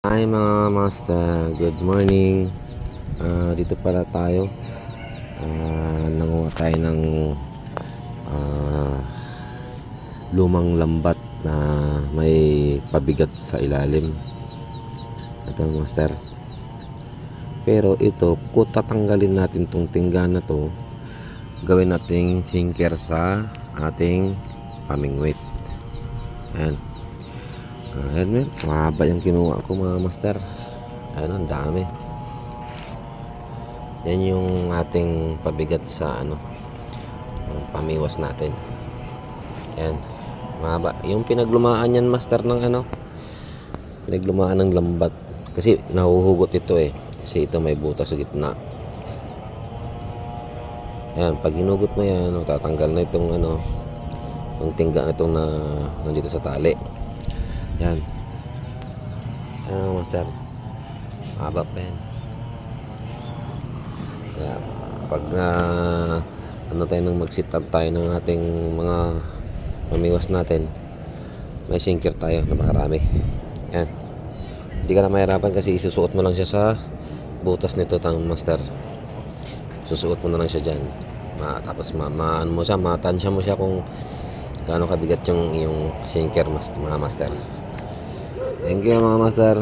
Hi mga master, good morning. Dito pala tayo. Nanguha tayo ng ah, lumang lambat na may pabigat sa ilalim. Ito master. Pero ito, kung tatanggalin natin tong tingga na to, gawin nating sinker sa ating pamingwit. Ayan. Ayan men, mahaba yung kinuha ko mga master. Ayan, ang dami. Yan yung ating pabigat sa yung pamiwas natin. Yan, mahaba. Yung pinaglumaan yan master ng pinaglumaan ng lambat. Kasi nahuhugot ito kasi ito may butas sa gitna. Yan, pag hinugot mo yan, tatanggal na itong yung tingga na itong nandito sa tali. Yan. Master. Mahaba pa yan. Yan. Pag tayo nang mag-sit up tayo ng ating mga mamiwas natin, may sinker tayo na makarami. Yan, hindi ka na mahirapan kasi isusuot mo lang siya sa butas nito tang master. Susuot mo na lang siya dyan, tapos maano mo siya, matansya mo siya kung gaano kabigat yung sinker mga master. Thank you mga master.